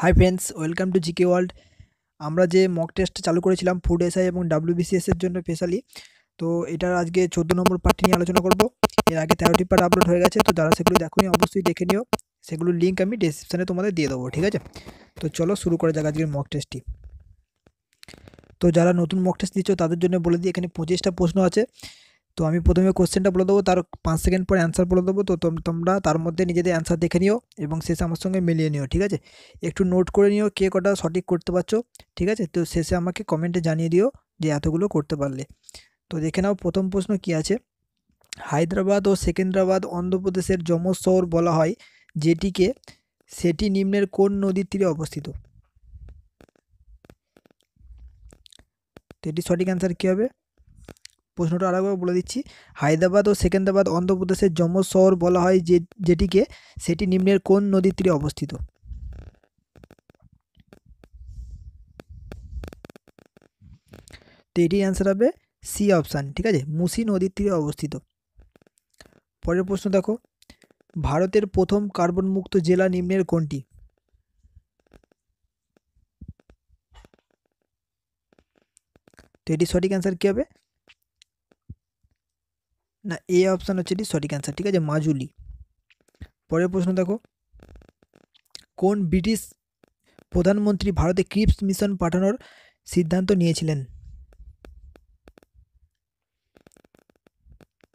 Hi friends, welcome to GK world. আমরা যে mock test চালু করেছিলাম ফুড এসআই এবং ডাব্লিউবিসিএস এর জন্য স্পেশালি, তো এটার আজকে 14 নম্বর পার্ট নিয়ে আলোচনা করব। এর আগে 13টি পার্ট আপলোড হয়ে গেছে, তো যারা সেগুলো দেখোনি অবশ্যই দেখে নিও। সেগুলোর লিঙ্ক আমি ডেসক্রিপশনে তোমাদের দিয়ে দেবো, ঠিক আছে? তো চলো শুরু করা যাক আজকের মক টেস্টটি। তো যারা নতুন মক টেস্ট দিচ্ছ তাদের জন্য বলে দিই, এখানে 25টা প্রশ্ন আছে। তো আমি প্রথমে কোশ্চেনটা বলে দেবো, তার 5 সেকেন্ড পরে অ্যান্সার বলে দেবো। তো তোমরা তার মধ্যে নিজেদের অ্যান্সার দেখে নিও এবং শেষে আমার সঙ্গে মিলিয়ে নিও, ঠিক আছে? একটু নোট করে নিও কে কটা সঠিক করতে পারছো, ঠিক আছে? তো শেষে আমাকে কমেন্টে জানিয়ে দিও যে এতগুলো করতে পারলে। তো দেখে নাও প্রথম প্রশ্ন কি আছে। হায়দ্রাবাদ ও সেকেন্দ্রাবাদ অন্ধ্রপ্রদেশের যমজ শহর বলা হয় যেটিকে, সেটি নিম্নের কোন নদীর তীরে অবস্থিত? তো এটি সঠিক অ্যান্সার কী হবে? প্রশ্নটা আরেকবার বলে দিচ্ছি। হায়দ্রাবাদ ও সেকেন্দ্রাবাদ অন্ধ্রপ্রদেশের যমজ শহর বলা হয় যেটিকে, সেটি নিম্নের কোন নদীর তীরে অবস্থিত? তো এটির অ্যান্সার হবে সি অপশান, ঠিক আছে? মুসি নদীর তীরে অবস্থিত। পরের প্রশ্ন দেখো, ভারতের প্রথম কার্বন মুক্ত জেলা নিম্নের কোনটি? তো এটির সঠিক অ্যান্সার কী হবে? না, এ অপশান হচ্ছে এটি সঠিক অ্যান্সার, ঠিক আছে? মাজুলি। পরের প্রশ্ন দেখো, কোন ব্রিটিশ প্রধানমন্ত্রী ভারতে ক্রিপস মিশন পাঠানোর সিদ্ধান্ত নিয়েছিলেন?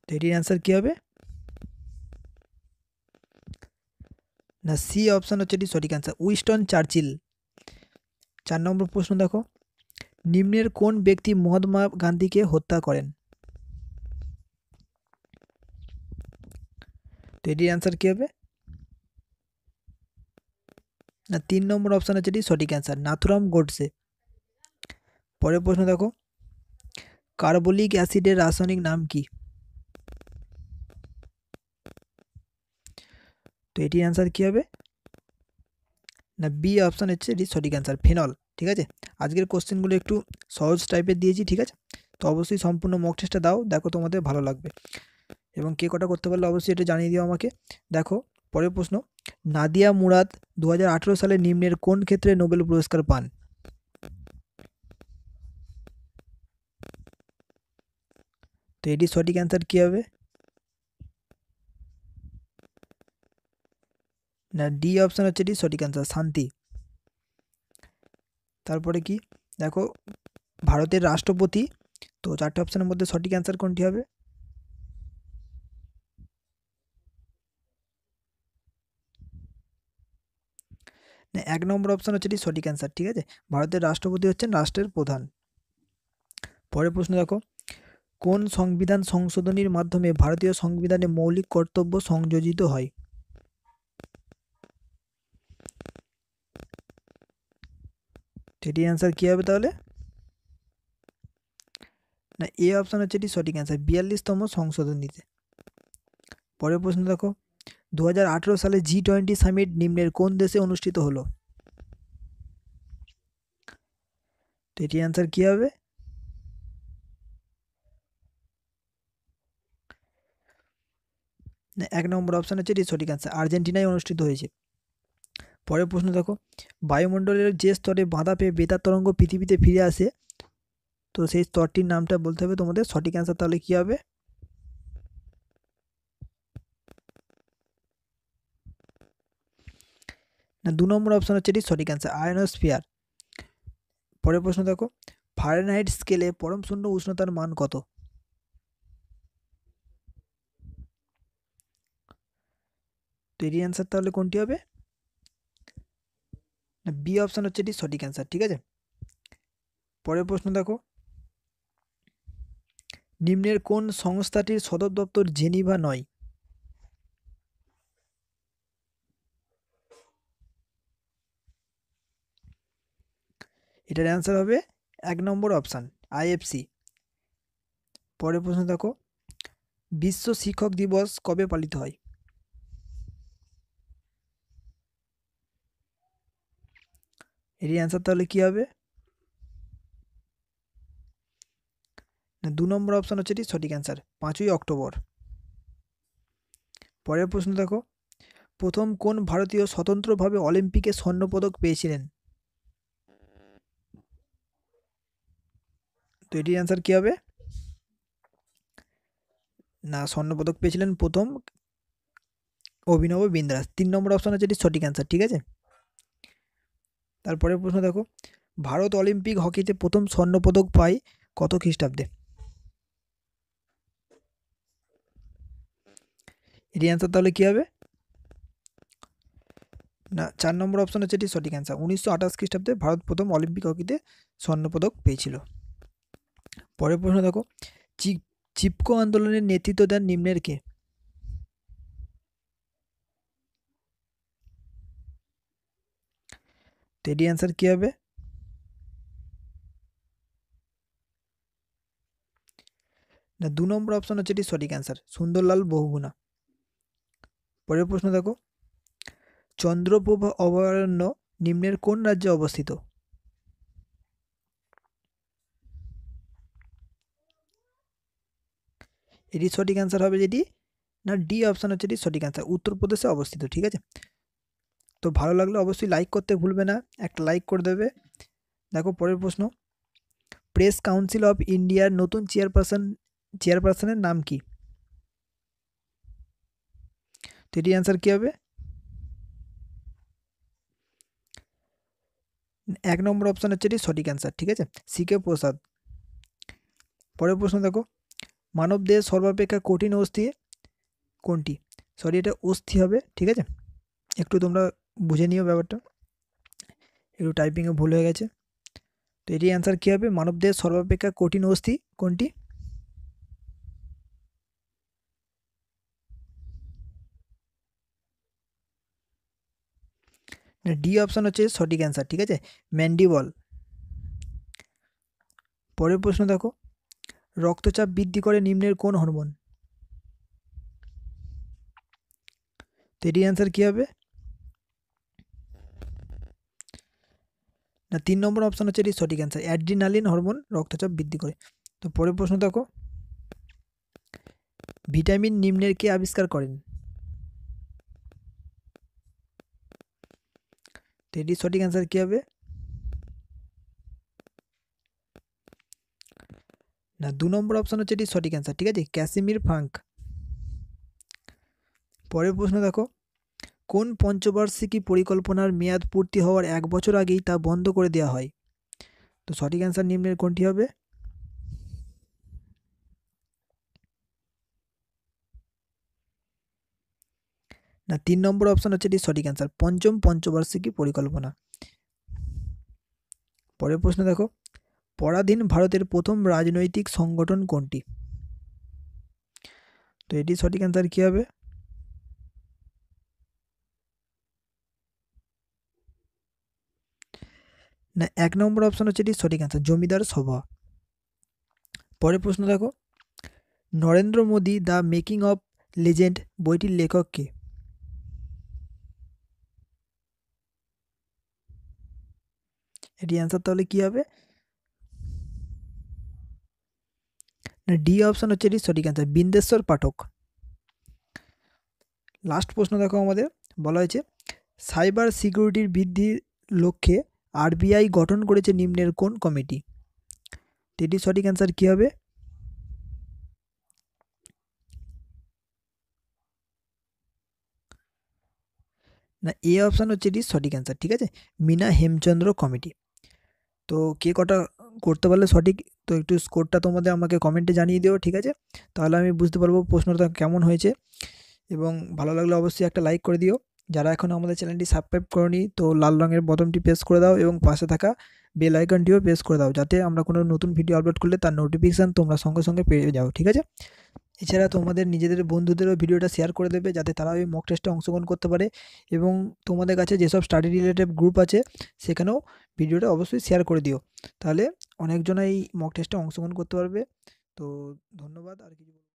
তো এটির অ্যান্সার কী হবে? না, সি অপশান হচ্ছে এটি সঠিক অ্যান্সার, উইনস্টন চার্চিল। 4 নম্বর প্রশ্ন দেখো, নিম্নের কোন ব্যক্তি মহাত্মা গান্ধীকে হত্যা করেন? তো এটির অ্যান্সার কী হবে? না, 3 নম্বর অপশান হচ্ছে এটি সঠিক অ্যান্সার, নাথুরাম গোডসে। পরের প্রশ্ন দেখো, কার্বলিক অ্যাসিডের রাসায়নিক নাম কি? তো এটির অ্যান্সার কী হবে? না, বি অপশান হচ্ছে এটি সঠিক অ্যান্সার, ফেনল, ঠিক আছে? আজকের কোশ্চেনগুলো একটু সহজ টাইপের দিয়েছি, ঠিক আছে? তো অবশ্যই সম্পূর্ণ মক টেস্টটা দাও, দেখো তোমাদের ভালো লাগবে। এবং কে কটা করতে পারলে অবশ্যই এটা জানিয়ে দিও আমাকে। দেখো পরের প্রশ্ন, নাদিয়া মুরাদ 2018 সালে নিম্নের কোন ক্ষেত্রে নোবেল পুরস্কার পান? তো এটি সঠিক অ্যান্সার কী হবে? না, ডি অপশান হচ্ছে এটি সঠিক অ্যান্সার, শান্তি। তারপরে কি দেখো, ভারতের রাষ্ট্রপতি, তো 4টে অপশানের মধ্যে সঠিক অ্যান্সার কোনটি হবে? না, 1 নম্বর অপশান হচ্ছে এটি সঠিক অ্যান্সার, ঠিক আছে? ভারতের রাষ্ট্রপতি হচ্ছেন রাষ্ট্রের প্রধান। পরের প্রশ্ন দেখো, কোন সংবিধান সংশোধনীর মাধ্যমে ভারতীয় সংবিধানে মৌলিক কর্তব্য সংযোজিত হয়? এটির অ্যান্সার কী হবে তাহলে? না, এ অপশান হচ্ছে এটি সঠিক অ্যান্সার, 42তম সংশোধনীতে। পরের প্রশ্ন দেখো, 2018 সালে G20 সামিট নিম্নের কোন দেশে অনুষ্ঠিত হলো? তো এটির অ্যান্সার কী হবে? না, 1 নম্বর অপশান হচ্ছে এটি সঠিক অ্যান্সার, আর্জেন্টিনায় অনুষ্ঠিত হয়েছে। পরের প্রশ্ন দেখো, বায়ুমণ্ডলের যে স্তরে বাধা পেয়ে বেতার তরঙ্গ পৃথিবীতে ফিরে আসে, তো সেই স্তরটির নামটা বলতে হবে তোমাদের। সঠিক অ্যান্সার তাহলে কী হবে? না, 2 নম্বর অপশান হচ্ছে এটি সঠিক অ্যান্সার, আয়নোস্ফিয়ার। পরের প্রশ্ন দেখো, ফারেনহাইট স্কেলে পরম শূন্য উষ্ণতার মান কত? তো এটির অ্যান্সার তাহলে কোনটি হবে? না, বি অপশান হচ্ছে এটি সঠিক অ্যান্সার, ঠিক আছে? পরের প্রশ্ন দেখো, নিম্নের কোন সংস্থাটির সদর দপ্তর জেনিভা নয়? এটার অ্যান্সার হবে 1 নম্বর অপশান, আইএফসি। পরের প্রশ্ন দেখো, বিশ্ব শিক্ষক দিবস কবে পালিত হয়? এটির অ্যান্সার তাহলে কী হবে? না, 2 নম্বর অপশান হচ্ছে এটি সঠিক অ্যান্সার, 5ই অক্টোবর। পরের প্রশ্ন দেখো, প্রথম কোন ভারতীয় স্বতন্ত্রভাবে অলিম্পিকে স্বর্ণপদক পেয়েছিলেন? তো এটির অ্যান্সার কী হবে? না, স্বর্ণপদক পেয়েছিলেন প্রথম অভিনব বিন্দ্রাস। 3 নম্বর অপশন হচ্ছে এটি সঠিক অ্যান্সার, ঠিক আছে? তারপরের প্রশ্ন দেখো, ভারত অলিম্পিক হকিতে প্রথম স্বর্ণপদক পায় কত খ্রিস্টাব্দে? এটির অ্যান্সার তাহলে কী হবে? না, 4 নম্বর অপশন হচ্ছে এটি সঠিক অ্যান্সার। 1928 খ্রিস্টাব্দে ভারত প্রথম অলিম্পিক হকিতে স্বর্ণপদক পেয়েছিল। পরের প্রশ্ন দেখো, চিপকো আন্দোলনের নেতৃত্ব দেন নিম্নের কে? তো এটির অ্যান্সার কী হবে? না, 2 নম্বর অপশন হচ্ছে এটি সঠিক অ্যান্সার, সুন্দরলাল বহুগুণা। পরের প্রশ্ন দেখো, চন্দ্রপ্রভা অভয়ারণ্য নিম্নের কোন রাজ্যে অবস্থিত? এটি সঠিক অ্যান্সার হবে যেটি, না ডি অপশন হচ্ছে এটি সঠিক অ্যান্সার, উত্তরপ্রদেশে অবস্থিত, ঠিক আছে? তো ভালো লাগলে অবশ্যই লাইক করতে ভুলবে না, একটা লাইক করে দেবে। দেখো পরের প্রশ্ন, প্রেস কাউন্সিল অফ ইন্ডিয়ার নতুন চেয়ারপারসনের নাম কি? তো এটির অ্যান্সার কী হবে? 1 নম্বর অপশন হচ্ছে এটি সঠিক অ্যান্সার, ঠিক আছে, সি.কে. প্রসাদ। পরের প্রশ্ন দেখো, মানবদেহের সর্বাপেক্ষা কঠিন অস্থি কোনটি? সরি, এটা অস্থি হবে, ঠিক আছে? একটু তোমরা বুঝে নিও ব্যাপারটা, একটু টাইপিংয়ে ভুল হয়ে গেছে। তো এটির অ্যান্সার কী হবে? মানবদেহের সর্বাপেক্ষা কঠিন অস্থি কোনটি? ডি অপশন হচ্ছে সঠিক অ্যান্সার, ঠিক আছে, ম্যান্ডিবল। পরের প্রশ্ন দেখো, রক্তচাপ বৃদ্ধি করে নিম্নের কোন হরমোন? তো এটির অ্যান্সার কী হবে? না, 3 নম্বর অপশন হচ্ছে এটি সঠিক অ্যান্সার, অ্যাড্রিনালিন হরমোন রক্তচাপ বৃদ্ধি করে। তো পরের প্রশ্ন দেখো, ভিটামিন নিম্নের কে আবিষ্কার করেন? তো এটির সঠিক অ্যান্সার কী হবে? না, 2 নম্বর অপশন হচ্ছে এটি সঠিক অ্যান্সার, ঠিক আছে, ক্যাসিমির ফ্রাঙ্ক। পরের প্রশ্ন দেখো, কোন পঞ্চবার্ষিকী পরিকল্পনার মেয়াদ পূর্তি হওয়ার 1 বছর আগেই তা বন্ধ করে দেওয়া হয়? তো সঠিক অ্যান্সার নিম্নের কোনটি হবে? না, 3 নম্বর অপশন হচ্ছে এটি সঠিক অ্যান্সার, পঞ্চম পঞ্চবার্ষিকী পরিকল্পনা। পরের প্রশ্ন দেখো, পরাধীন ভারতের প্রথম রাজনৈতিক সংগঠন কোনটি? তো এটি সঠিক অ্যান্সার কী হবে? না, 1 নম্বর অপশন হচ্ছে এটি সঠিক অ্যান্সার, জমিদার সভা। পরের প্রশ্ন দেখো, Narendra Modi the making of legend বইটির লেখক কে? এটি অ্যান্সার তাহলে কী হবে? না, ডি অপশন হচ্ছে এটি সঠিক অ্যান্সার, বিন্দেশ্বর পাঠক। লাস্ট প্রশ্ন দেখো, আমাদের বলা হয়েছে সাইবার সিকিউরিটির বৃদ্ধির লক্ষ্যে আরবিআই গঠন করেছে নিম্নের কোন কমিটি? তো এটি সঠিক অ্যান্সার কী হবে? না, এ অপশান হচ্ছে এটি সঠিক অ্যান্সার, ঠিক আছে, মিনা হেমচন্দ্র কমিটি। তো কে কটা করতে পারলে সঠিক, তো একটু স্কোরটা তোমাদের আমাকে কমেন্টে জানিয়ে দিও, ঠিক আছে? তাহলে আমি বুঝতে পারবো প্রশ্নটা কেমন হয়েছে, এবং ভালো লাগলে অবশ্যই একটা লাইক করে দিও। যারা এখনও আমাদের চ্যানেলটি সাবস্ক্রাইব করনি, তো লাল রঙের বোতামটি প্রেস করে দাও এবং পাশে থাকা বেল আইকনটিও প্রেস করে দাও, যাতে আমরা কোনো নতুন ভিডিও আপলোড করলে তার নোটিফিকেশান তোমরা সঙ্গে সঙ্গে পেয়ে যাও, ঠিক আছে? এছাড়া তোমাদের নিজেদের বন্ধুদেরও ভিডিওটা শেয়ার করে দেবে, যাতে তারা ওই মক টেস্টে অংশগ্রহণ করতে পারে, এবং তোমাদের কাছে যেসব স্টাডি রিলেটেড গ্রুপ আছে সেখানেও ভিডিওটা অবশ্যই শেয়ার করে দিও, তাহলে অনেকজন এই মক টেস্টে অংশগ্রহণ করতে পারবে। তো ধন্যবাদ, আর কিছু